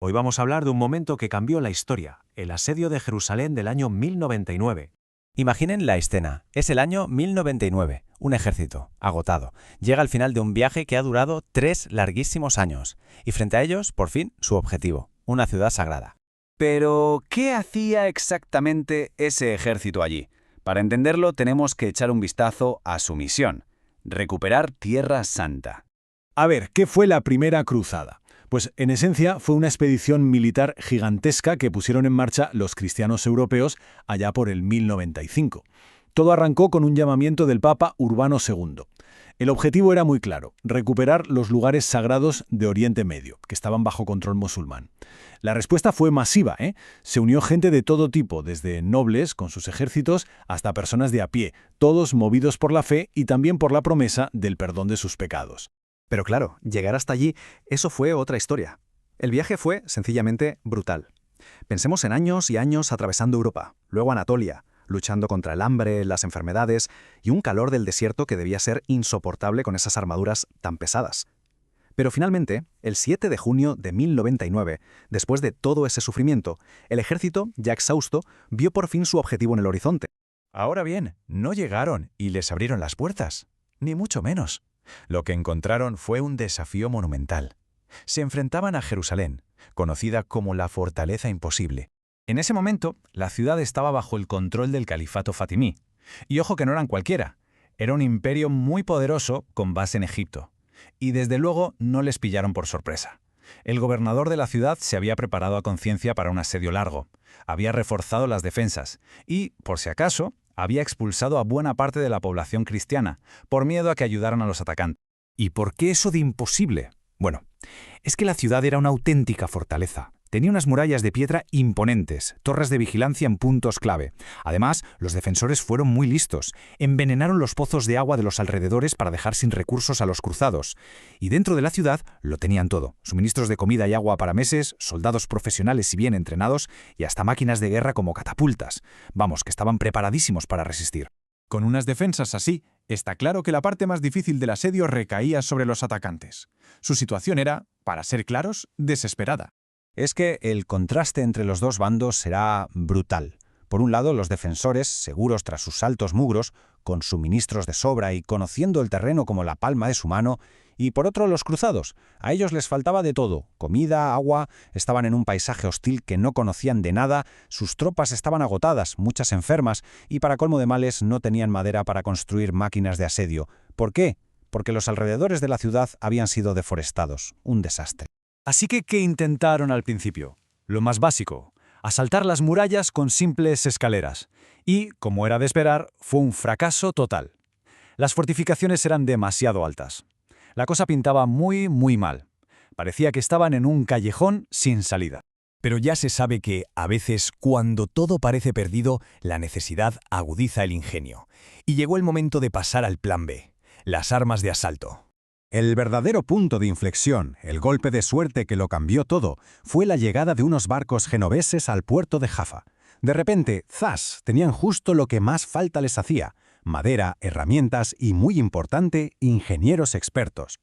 Hoy vamos a hablar de un momento que cambió la historia, el asedio de Jerusalén del año 1099. Imaginen la escena. Es el año 1099. Un ejército, agotado, llega al final de un viaje que ha durado 3 larguísimos años. Y frente a ellos, por fin, su objetivo, una ciudad sagrada. Pero, ¿qué hacía exactamente ese ejército allí? Para entenderlo, tenemos que echar un vistazo a su misión: recuperar Tierra Santa. A ver, ¿qué fue la primera cruzada? Pues en esencia fue una expedición militar gigantesca que pusieron en marcha los cristianos europeos allá por el 1095. Todo arrancó con un llamamiento del Papa Urbano II. El objetivo era muy claro: recuperar los lugares sagrados de Oriente Medio, que estaban bajo control musulmán. La respuesta fue masiva, ¿eh? Se unió gente de todo tipo, desde nobles con sus ejércitos hasta personas de a pie, todos movidos por la fe y también por la promesa del perdón de sus pecados. Pero claro, llegar hasta allí, eso fue otra historia. El viaje fue, sencillamente, brutal. Pensemos en años y años atravesando Europa, luego Anatolia, luchando contra el hambre, las enfermedades y un calor del desierto que debía ser insoportable con esas armaduras tan pesadas. Pero finalmente, el 7 de junio de 1099, después de todo ese sufrimiento, el ejército, ya exhausto, vio por fin su objetivo en el horizonte. Ahora bien, no llegaron y les abrieron las puertas, ni mucho menos. Lo que encontraron fue un desafío monumental. Se enfrentaban a Jerusalén, conocida como la Fortaleza Imposible. En ese momento, la ciudad estaba bajo el control del califato fatimí. Y ojo que no eran cualquiera. Era un imperio muy poderoso con base en Egipto. Y desde luego no les pillaron por sorpresa. El gobernador de la ciudad se había preparado a conciencia para un asedio largo. Había reforzado las defensas y, por si acaso, había expulsado a buena parte de la población cristiana, por miedo a que ayudaran a los atacantes. ¿Y por qué eso de imposible? Bueno, es que la ciudad era una auténtica fortaleza. Tenía unas murallas de piedra imponentes, torres de vigilancia en puntos clave. Además, los defensores fueron muy listos. Envenenaron los pozos de agua de los alrededores para dejar sin recursos a los cruzados. Y dentro de la ciudad lo tenían todo: suministros de comida y agua para meses, soldados profesionales y bien entrenados, y hasta máquinas de guerra como catapultas. Vamos, que estaban preparadísimos para resistir. Con unas defensas así, está claro que la parte más difícil del asedio recaía sobre los atacantes. Su situación era, para ser claros, desesperada. Es que el contraste entre los dos bandos será brutal. Por un lado, los defensores, seguros tras sus altos mugros, con suministros de sobra y conociendo el terreno como la palma de su mano, y por otro, los cruzados. A ellos les faltaba de todo: comida, agua, estaban en un paisaje hostil que no conocían de nada, sus tropas estaban agotadas, muchas enfermas, y para colmo de males no tenían madera para construir máquinas de asedio. ¿Por qué? Porque los alrededores de la ciudad habían sido deforestados. Un desastre. Así que, ¿qué intentaron al principio? Lo más básico: asaltar las murallas con simples escaleras. Y, como era de esperar, fue un fracaso total. Las fortificaciones eran demasiado altas. La cosa pintaba muy, muy mal. Parecía que estaban en un callejón sin salida. Pero ya se sabe que, a veces, cuando todo parece perdido, la necesidad agudiza el ingenio. Y llegó el momento de pasar al plan B: las armas de asalto. El verdadero punto de inflexión, el golpe de suerte que lo cambió todo, fue la llegada de unos barcos genoveses al puerto de Jaffa. De repente, ¡zas!, tenían justo lo que más falta les hacía: madera, herramientas y, muy importante, ingenieros expertos.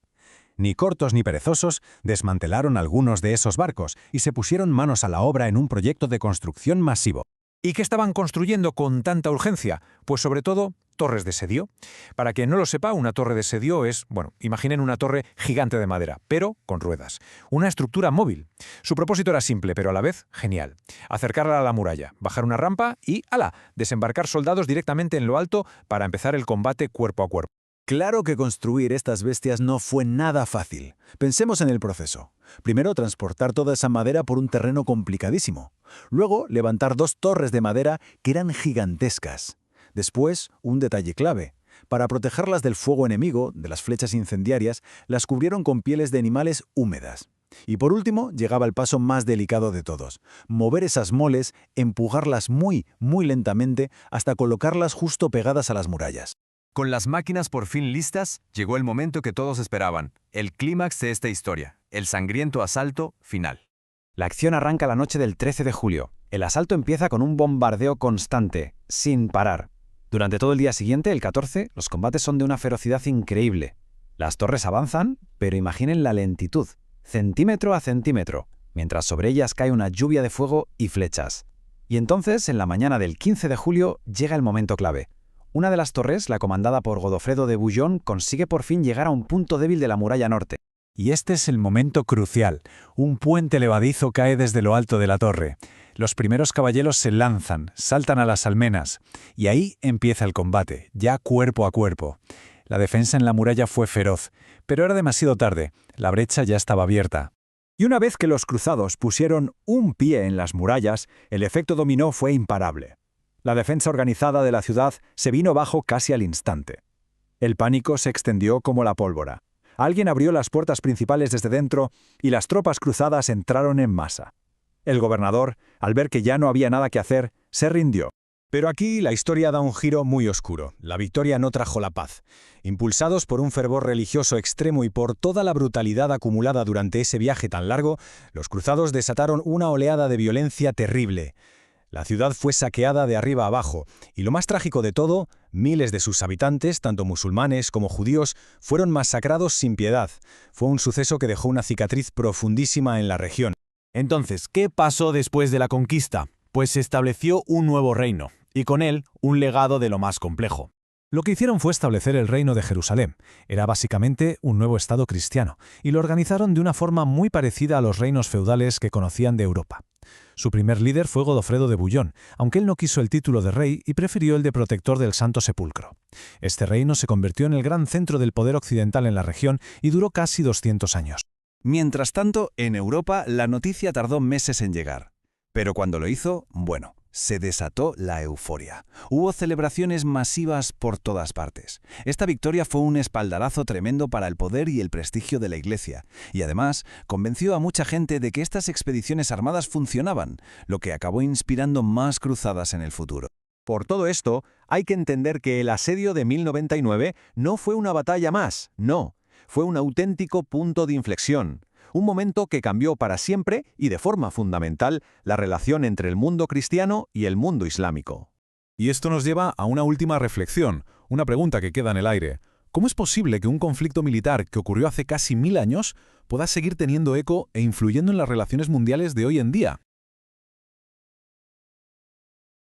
Ni cortos ni perezosos, desmantelaron algunos de esos barcos y se pusieron manos a la obra en un proyecto de construcción masivo. ¿Y qué estaban construyendo con tanta urgencia? Pues sobre todo, torres de sedio. Para quien no lo sepa, una torre de sedio es, imaginen una torre gigante de madera, pero con ruedas. Una estructura móvil. Su propósito era simple, pero a la vez genial: acercarla a la muralla, bajar una rampa y, ¡hala!, desembarcar soldados directamente en lo alto para empezar el combate cuerpo a cuerpo. Claro que construir estas bestias no fue nada fácil. Pensemos en el proceso. Primero, transportar toda esa madera por un terreno complicadísimo. Luego, levantar 2 torres de madera que eran gigantescas. Después, un detalle clave: para protegerlas del fuego enemigo, de las flechas incendiarias, las cubrieron con pieles de animales húmedas. Y por último, llegaba el paso más delicado de todos: mover esas moles, empujarlas muy, muy lentamente hasta colocarlas justo pegadas a las murallas. Con las máquinas por fin listas, llegó el momento que todos esperaban, el clímax de esta historia, el sangriento asalto final. La acción arranca la noche del 13 de julio. El asalto empieza con un bombardeo constante, sin parar. Durante todo el día siguiente, el 14, los combates son de una ferocidad increíble. Las torres avanzan, pero imaginen la lentitud: centímetro a centímetro. mientras sobre ellas cae una lluvia de fuego y flechas. Y entonces, en la mañana del 15 de julio, llega el momento clave. Una de las torres, la comandada por Godofredo de Bouillon, consigue por fin llegar a un punto débil de la muralla norte. Y este es el momento crucial. Un puente levadizo cae desde lo alto de la torre. Los primeros caballeros se lanzan, saltan a las almenas, y ahí empieza el combate, ya cuerpo a cuerpo. La defensa en la muralla fue feroz, pero era demasiado tarde, la brecha ya estaba abierta. Y una vez que los cruzados pusieron un pie en las murallas, el efecto dominó fue imparable. La defensa organizada de la ciudad se vino abajo casi al instante. El pánico se extendió como la pólvora. Alguien abrió las puertas principales desde dentro y las tropas cruzadas entraron en masa. El gobernador, al ver que ya no había nada que hacer, se rindió. Pero aquí la historia da un giro muy oscuro. La victoria no trajo la paz. Impulsados por un fervor religioso extremo y por toda la brutalidad acumulada durante ese viaje tan largo, los cruzados desataron una oleada de violencia terrible. La ciudad fue saqueada de arriba a abajo, y lo más trágico de todo, miles de sus habitantes, tanto musulmanes como judíos, fueron masacrados sin piedad. Fue un suceso que dejó una cicatriz profundísima en la región. Entonces, ¿qué pasó después de la conquista? Pues se estableció un nuevo reino, y con él un legado de lo más complejo. Lo que hicieron fue establecer el reino de Jerusalén. Era básicamente un nuevo estado cristiano, y lo organizaron de una forma muy parecida a los reinos feudales que conocían de Europa. Su primer líder fue Godofredo de Bouillon, aunque él no quiso el título de rey y prefirió el de protector del Santo Sepulcro. Este reino se convirtió en el gran centro del poder occidental en la región y duró casi 200 años. Mientras tanto, en Europa la noticia tardó meses en llegar. Pero cuando lo hizo, bueno, se desató la euforia. Hubo celebraciones masivas por todas partes. Esta victoria fue un espaldarazo tremendo para el poder y el prestigio de la Iglesia, y además convenció a mucha gente de que estas expediciones armadas funcionaban, lo que acabó inspirando más cruzadas en el futuro. Por todo esto, hay que entender que el asedio de 1099 no fue una batalla más, no. Fue un auténtico punto de inflexión. Un momento que cambió para siempre y de forma fundamental la relación entre el mundo cristiano y el mundo islámico. Y esto nos lleva a una última reflexión, una pregunta que queda en el aire. ¿Cómo es posible que un conflicto militar que ocurrió hace casi 1000 años pueda seguir teniendo eco e influyendo en las relaciones mundiales de hoy en día?